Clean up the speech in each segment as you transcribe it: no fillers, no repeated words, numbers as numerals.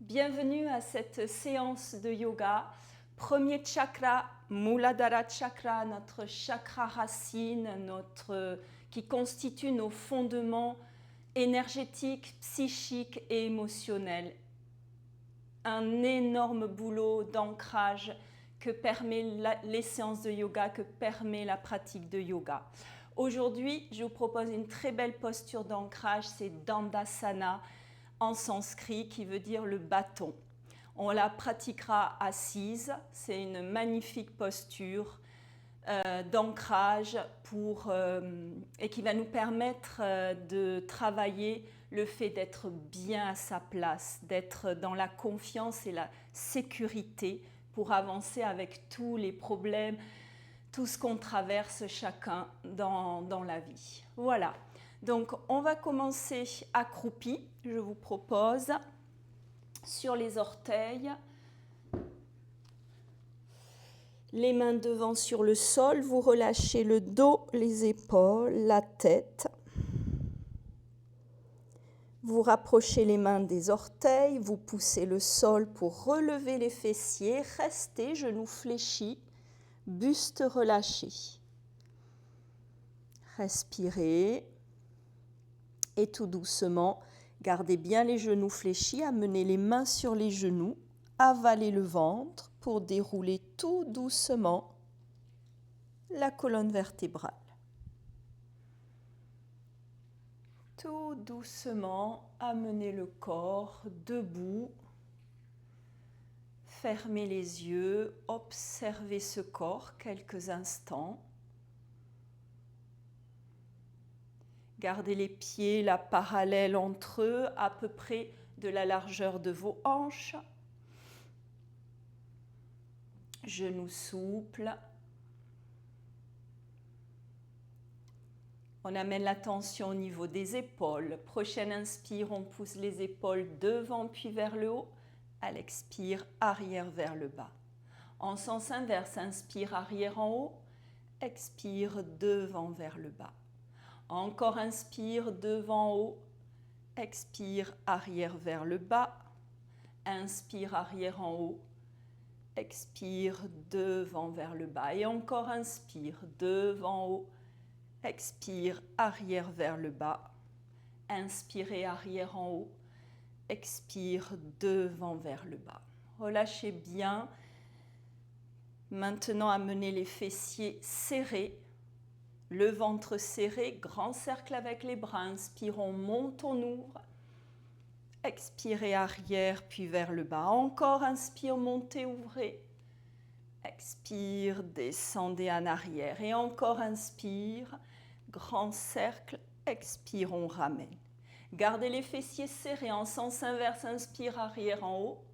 Bienvenue à cette séance de yoga. Premier chakra, Muladhara chakra, notre chakra racine, qui constitue nos fondements énergétiques, psychiques et émotionnels. Un énorme boulot d'ancrage que permet les séances de yoga, que permet la pratique de yoga. Aujourd'hui, je vous propose une très belle posture d'ancrage, c'est Dandasana en sanskrit qui veut dire le bâton. On la pratiquera assise, c'est une magnifique posture d'ancrage et qui va nous permettre de travailler le fait d'être bien à sa place, d'être dans la confiance et la sécurité pour avancer avec tous les problèmes, tout ce qu'on traverse chacun dans la vie. Voilà, donc on va commencer accroupi, je vous propose, sur les orteils, les mains devant sur le sol, vous relâchez le dos, les épaules, la tête. Vous rapprochez les mains des orteils, vous poussez le sol pour relever les fessiers, restez genoux fléchis, buste relâché. Respirez et tout doucement, gardez bien les genoux fléchis, amenez les mains sur les genoux, avalez le ventre pour dérouler tout doucement la colonne vertébrale. Tout doucement, amenez le corps debout, fermez les yeux, observez ce corps quelques instants. Gardez les pieds là parallèles entre eux, à peu près de la largeur de vos hanches. Genoux souples. On amène l'attention au niveau des épaules. Prochaine inspire, on pousse les épaules devant puis vers le haut. À l'expire, arrière vers le bas. En sens inverse, inspire arrière en haut. Expire devant vers le bas. Encore inspire devant en haut. Expire arrière vers le bas. Inspire arrière en haut. Expire devant vers le bas. Et encore inspire devant en haut. Expire, arrière vers le bas. Inspirez, arrière en haut. Expire, devant vers le bas. Relâchez bien. Maintenant, amenez les fessiers serrés. Le ventre serré, grand cercle avec les bras. Inspire, on monte, on ouvre. Expirez, arrière, puis vers le bas. Encore, inspire, montez, ouvrez. Expire, descendez en arrière. Et encore, inspire. Grand cercle, expire, on ramène. Gardez les fessiers serrés en sens inverse, inspire, arrière en haut.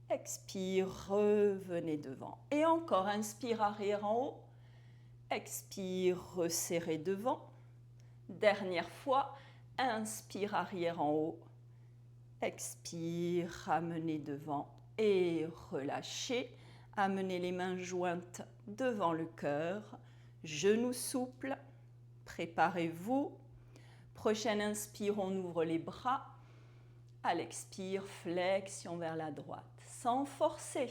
Expire, revenez devant. Et encore, inspire, arrière en haut. Expire, resserrez devant. Dernière fois, inspire, arrière en haut. Expire, ramenez devant et relâchez. Amenez les mains jointes devant le cœur, genoux souples. Préparez-vous. Prochaine inspire, on ouvre les bras. À l'expire, flexion vers la droite, sans forcer.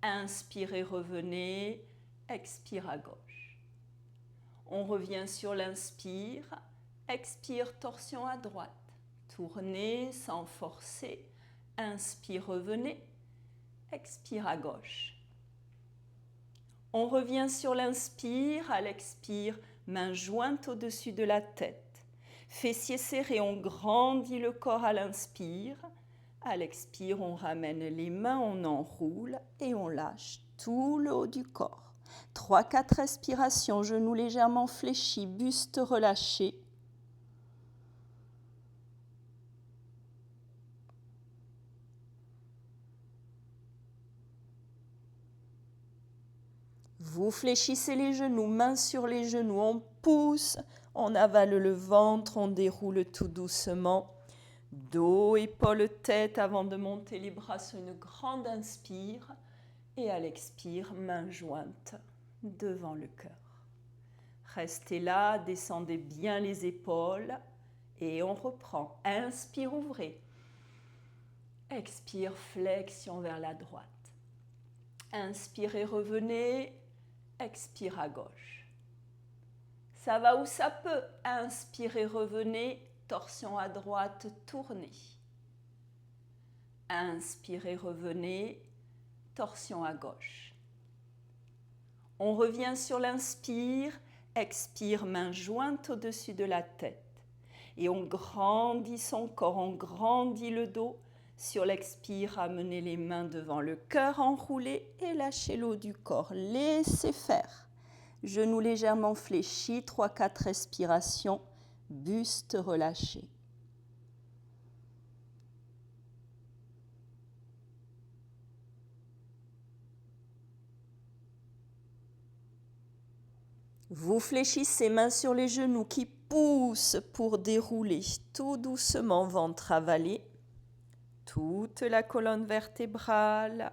Inspirez, revenez. Expire à gauche. On revient sur l'inspire. Expire, torsion à droite. Tournez sans forcer. Inspire, revenez. Expire à gauche. On revient sur l'inspire, à l'expire, main jointe au-dessus de la tête. Fessiers serrés, on grandit le corps à l'inspire. À l'expire, on ramène les mains, on enroule et on lâche tout le haut du corps. 3-4 respirations, genoux légèrement fléchis, buste relâché. Vous fléchissez les genoux, mains sur les genoux, on pousse, on avale le ventre, on déroule tout doucement. Dos, épaules, tête avant de monter les bras sur une grande inspire. Et à l'expire, mains jointes devant le cœur. Restez là, descendez bien les épaules et on reprend. Inspire, ouvrez. Expire, flexion vers la droite. Inspirez, revenez. Expire à gauche. Ça va où ça peut. Inspirez, revenez. Torsion à droite, tournez. Inspirez, revenez. Torsion à gauche. On revient sur l'inspire. Expire, main jointe au-dessus de la tête. Et on grandit son corps, on grandit le dos. Sur l'expire, amenez les mains devant le cœur enroulé et lâchez le haut du corps. Laissez faire. Genoux légèrement fléchis, 3-4 respirations. Buste relâché. Vous fléchissez, mains sur les genoux qui poussent pour dérouler tout doucement, ventre avalé. Toute la colonne vertébrale.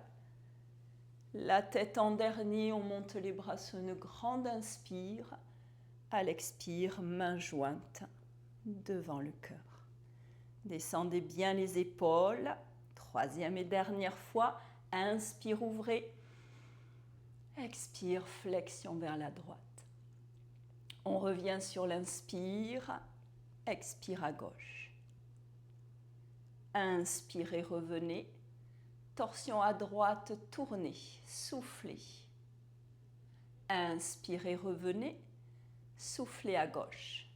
La tête en dernier, on monte les bras sur une grande inspire. À l'expire, main jointe devant le cœur. Descendez bien les épaules. Troisième et dernière fois. Inspire, ouvrez. Expire, flexion vers la droite. On revient sur l'inspire. Expire à gauche. Inspirez, revenez. Torsion à droite, tournez, soufflez. Inspirez, revenez. Soufflez à gauche.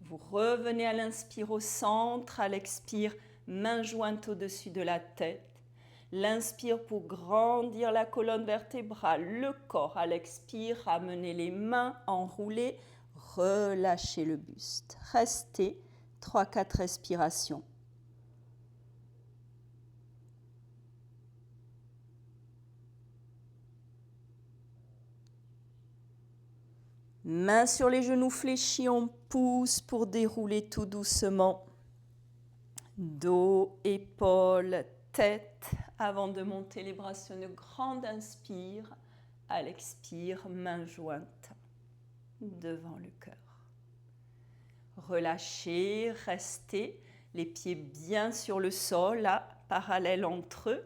Vous revenez à l'inspire au centre, à l'expire, main jointe au-dessus de la tête. L'inspire pour grandir la colonne vertébrale, le corps. À l'expire, amenez les mains enroulées, relâchez le buste. Restez 3-4 respirations. Mains sur les genoux fléchis, on pousse pour dérouler tout doucement. Dos, épaules, tête, avant de monter les bras sur une grande inspire. À l'expire, main jointe devant le cœur. Relâchez, restez, les pieds bien sur le sol, là, parallèles entre eux.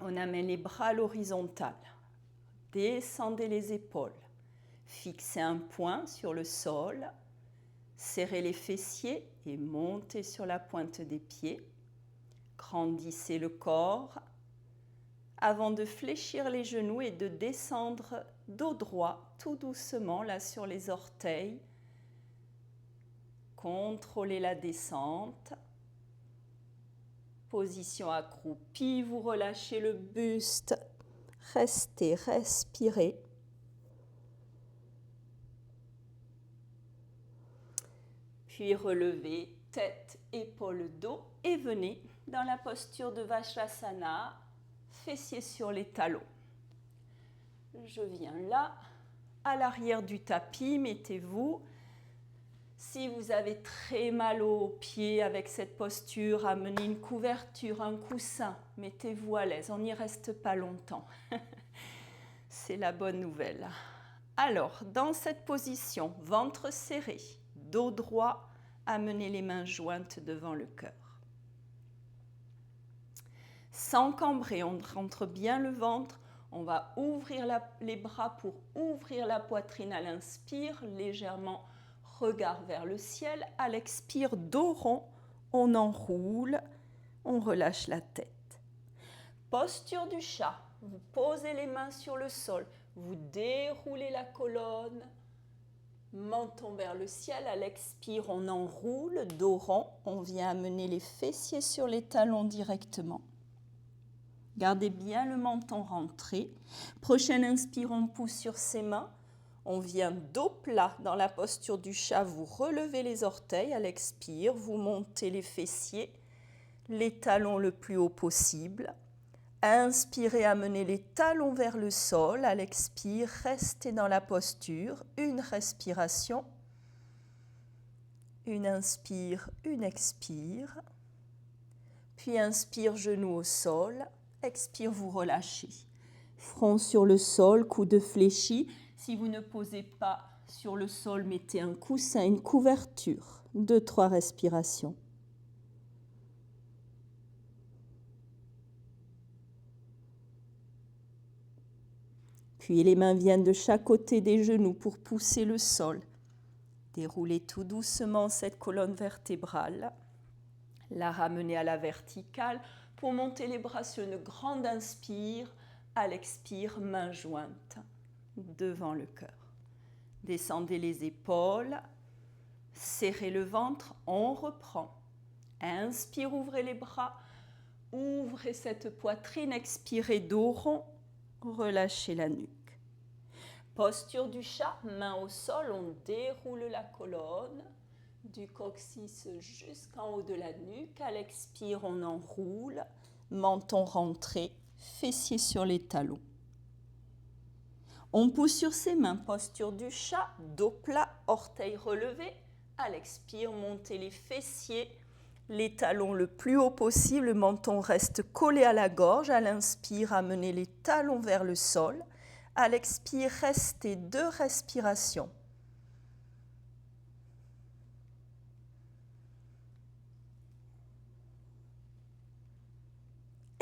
On amène les bras à l'horizontale. Descendez les épaules. Fixez un point sur le sol, serrez les fessiers et montez sur la pointe des pieds. Grandissez le corps avant de fléchir les genoux et de descendre dos droit tout doucement là sur les orteils. Contrôlez la descente. Position accroupie, vous relâchez le buste. Restez, respirez. Puis relevez tête, épaules, dos et venez dans la posture de Vajrasana, fessiers sur les talons. Je viens là, à l'arrière du tapis, mettez-vous. Si vous avez très mal aux pieds avec cette posture, amenez une couverture, un coussin, mettez-vous à l'aise, on n'y reste pas longtemps. C'est la bonne nouvelle. Alors, dans cette position, ventre serré, dos droit, amenez les mains jointes devant le cœur. Sans cambrer, on rentre bien le ventre. On va ouvrir les bras pour ouvrir la poitrine à l'inspire, légèrement regard vers le ciel. À l'expire, dos rond, on enroule, on relâche la tête. Posture du chat. Vous posez les mains sur le sol, vous déroulez la colonne. Menton vers le ciel, à l'expire, on enroule, dos rond, on vient amener les fessiers sur les talons directement. Gardez bien le menton rentré. Prochaine inspire, on pousse sur ses mains. On vient dos plat dans la posture du chat, vous relevez les orteils. À l'expire, vous montez les fessiers, les talons le plus haut possible. Inspirez, amenez les talons vers le sol. À l'expire, restez dans la posture. Une respiration. Une inspire, une expire. Puis inspire, genoux au sol. Expire, vous relâchez. Front sur le sol, coude fléchi. Si vous ne posez pas sur le sol, mettez un coussin, une couverture. 2-3 respirations. Puis les mains viennent de chaque côté des genoux pour pousser le sol. Déroulez tout doucement cette colonne vertébrale. La ramener à la verticale pour monter les bras sur une grande inspire. À l'expire, mains jointes devant le cœur. Descendez les épaules. Serrez le ventre. On reprend. Inspire, ouvrez les bras. Ouvrez cette poitrine. Expirez, dos rond. Relâchez la nuque. Posture du chat, main au sol, on déroule la colonne, du coccyx jusqu'en haut de la nuque. À l'expire, on enroule, menton rentré, fessiers sur les talons. On pousse sur ses mains, posture du chat, dos plat, orteils relevés. À l'expire, montez les fessiers, les talons le plus haut possible, le menton reste collé à la gorge. À l'inspire, amenez les talons vers le sol. À l'expire, restez 2 respirations.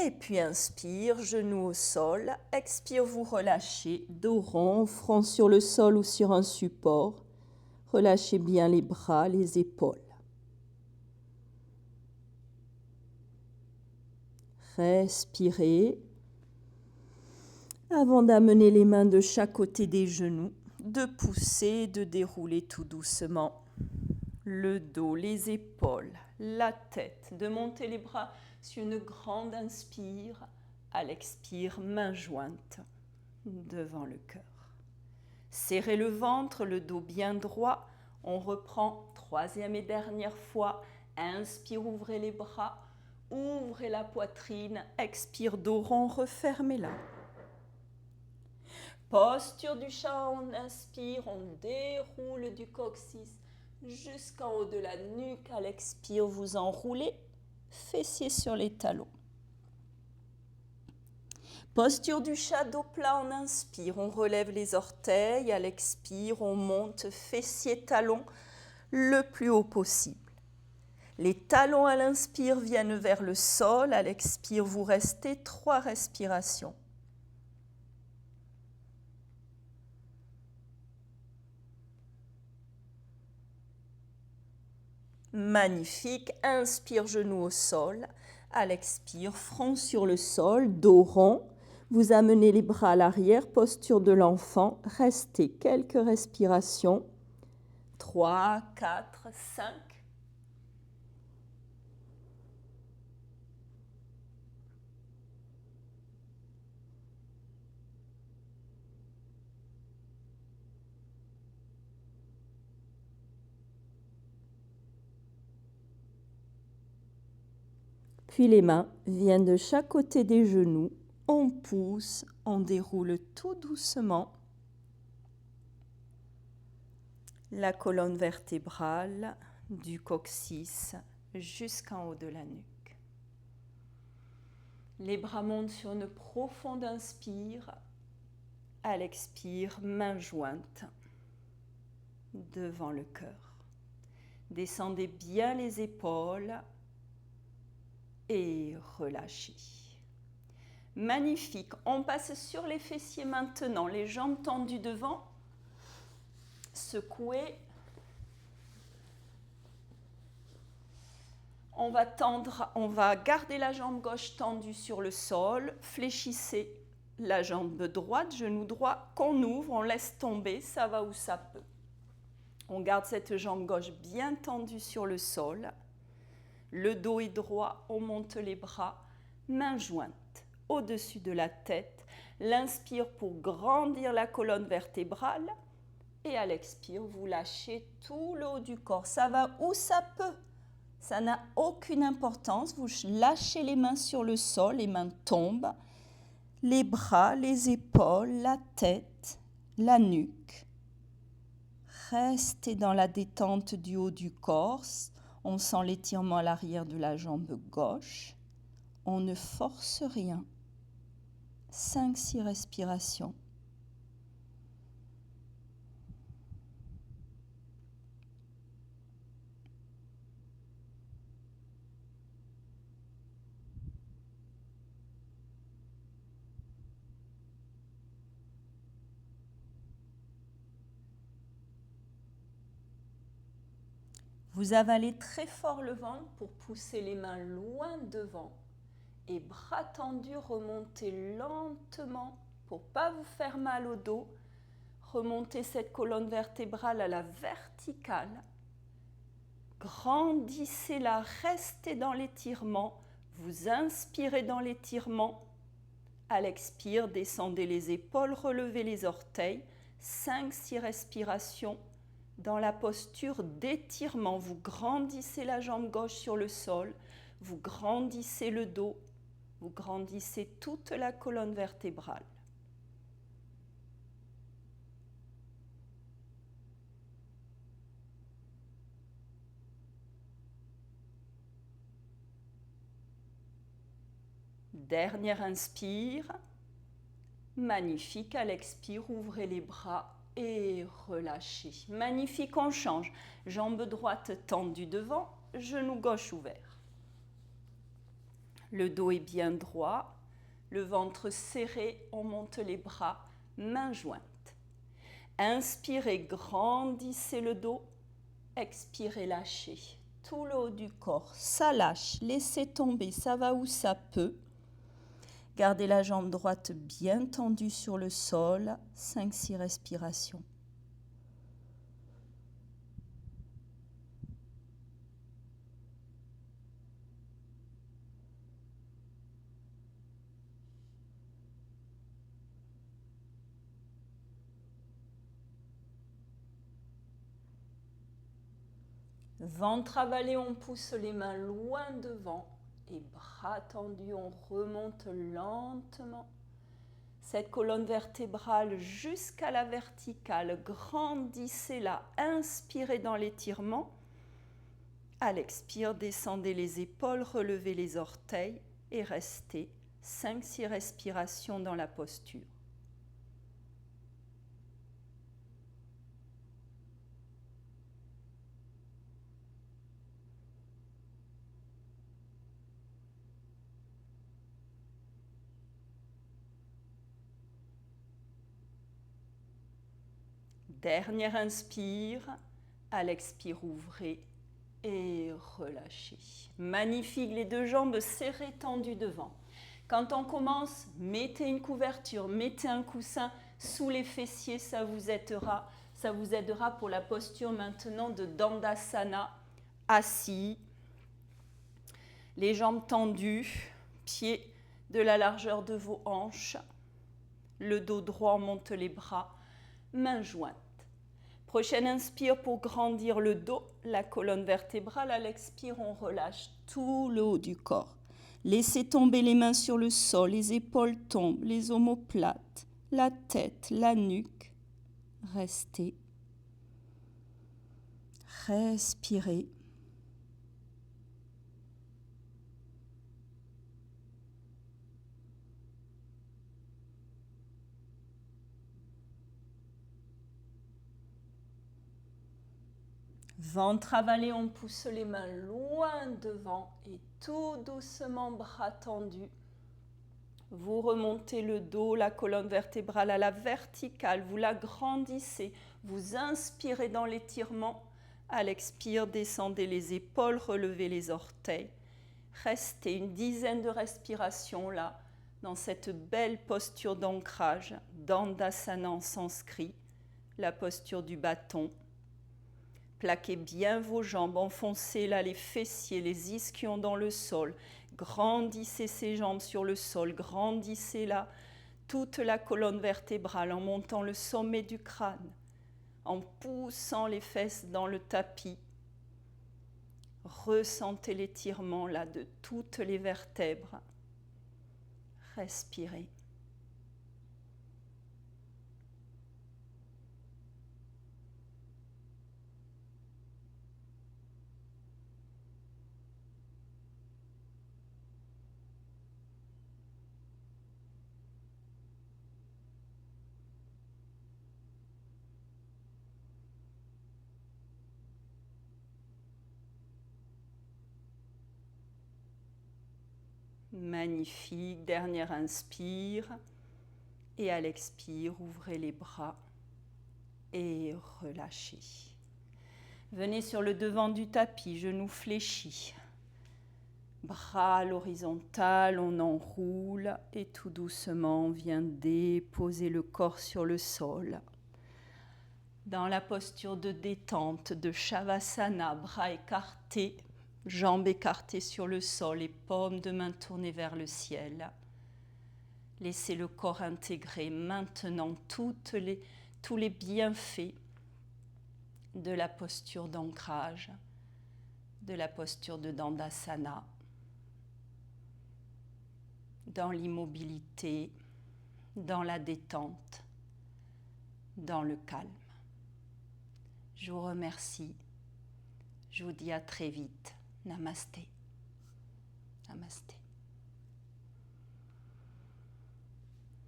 Et puis inspire, genoux au sol. Expire, vous relâchez, dos rond, front sur le sol ou sur un support. Relâchez bien les bras, les épaules. Respirez. Avant d'amener les mains de chaque côté des genoux, de pousser, de dérouler tout doucement le dos, les épaules, la tête, de monter les bras sur une grande inspire. À l'expire, mains jointes devant le cœur. Serrez le ventre, le dos bien droit. On reprend 3e et dernière fois. Inspire, ouvrez les bras, ouvrez la poitrine. Expire, dos rond, refermez-la. Posture du chat, on inspire, on déroule du coccyx jusqu'en haut de la nuque. À l'expire, vous enroulez, fessiers sur les talons. Posture du chat, dos plat, on inspire, on relève les orteils. À l'expire, on monte, fessiers, talons, le plus haut possible. Les talons à l'inspire viennent vers le sol. À l'expire, vous restez 3 respirations. Magnifique. Inspire, genoux au sol. À l'expire, front sur le sol, dos rond. Vous amenez les bras à l'arrière, posture de l'enfant. Restez quelques respirations. 3, 4, 5. Puis les mains viennent de chaque côté des genoux. On pousse, on déroule tout doucement la colonne vertébrale du coccyx jusqu'en haut de la nuque. Les bras montent sur une profonde inspire. À l'expire, mains jointes devant le cœur. Descendez bien les épaules et relâchez. Magnifique. On passe sur les fessiers maintenant, les jambes tendues devant. Secouez. On va garder la jambe gauche tendue sur le sol. Fléchissez la jambe droite, genou droit, qu'on ouvre, on laisse tomber, ça va où ça peut. On garde cette jambe gauche bien tendue sur le sol. Le dos est droit, on monte les bras, mains jointes au-dessus de la tête. L'inspire pour grandir la colonne vertébrale. Et à l'expire, vous lâchez tout le haut du corps. Ça va où ça peut. Ça n'a aucune importance. Vous lâchez les mains sur le sol, les mains tombent. Les bras, les épaules, la tête, la nuque. Restez dans la détente du haut du corps. On sent l'étirement à l'arrière de la jambe gauche. On ne force rien. 5-6 respirations. Vous avalez très fort le ventre pour pousser les mains loin devant. Et bras tendus, remontez lentement pour ne pas vous faire mal au dos. Remontez cette colonne vertébrale à la verticale. Grandissez-la, restez dans l'étirement. Vous inspirez dans l'étirement. À l'expire, descendez les épaules, relevez les orteils. 5-6 respirations. Dans la posture d'étirement, vous grandissez la jambe gauche sur le sol. Vous grandissez le dos. Vous grandissez toute la colonne vertébrale. Dernière inspire. Magnifique. À l'expire, ouvrez les bras et relâchez. Magnifique, on change. Jambe droite tendue devant, genou gauche ouvert. Le dos est bien droit, le ventre serré, on monte les bras, mains jointes. Inspirez, grandissez le dos. Expirez, lâchez. Tout le haut du corps, ça lâche, laissez tomber, ça va où ça peut. Gardez la jambe droite bien tendue sur le sol, 5-6 respirations. Ventre avalé, on pousse les mains loin devant et bras tendus, on remonte lentement. Cette colonne vertébrale jusqu'à la verticale, grandissez-la, inspirez dans l'étirement. À l'expire, descendez les épaules, relevez les orteils et restez 5-6 respirations dans la posture. Dernière inspire, à l'expire, ouvrez et relâchez. Magnifique, les deux jambes serrées, tendues devant. Quand on commence, mettez une couverture, mettez un coussin sous les fessiers, ça vous aidera pour la posture maintenant de Dandasana, assis, les jambes tendues, pieds de la largeur de vos hanches, le dos droit, on monte les bras, mains jointes. Prochaine inspire pour grandir le dos, la colonne vertébrale. À l'expire, on relâche tout le haut du corps. Laissez tomber les mains sur le sol, les épaules tombent, les omoplates, la tête, la nuque. Restez. Respirez. Ventre avalé, on pousse les mains loin devant et tout doucement, bras tendus. Vous remontez le dos, la colonne vertébrale à la verticale, vous la grandissez. Vous inspirez dans l'étirement. À l'expire, descendez les épaules, relevez les orteils. Restez une dizaine de respirations là, dans cette belle posture d'ancrage, Dandasana en sanskrit, la posture du bâton. Plaquez bien vos jambes, enfoncez là les fessiers, les ischions dans le sol. Grandissez ces jambes sur le sol, grandissez là toute la colonne vertébrale en montant le sommet du crâne, en poussant les fesses dans le tapis. Ressentez l'étirement là de toutes les vertèbres. Respirez. Magnifique, dernière inspire et à l'expire, ouvrez les bras et relâchez. Venez sur le devant du tapis, genoux fléchis. Bras à l'horizontale, on enroule et tout doucement on vient déposer le corps sur le sol. Dans la posture de détente, de Shavasana, bras écartés, jambes écartées sur le sol et paumes de main tournées vers le ciel. Laissez le corps intégrer maintenant tous les bienfaits de la posture d'ancrage, de la posture de Dandasana, dans l'immobilité, dans la détente, dans le calme. Je vous remercie. Je vous dis à très vite. Namasté. Namasté.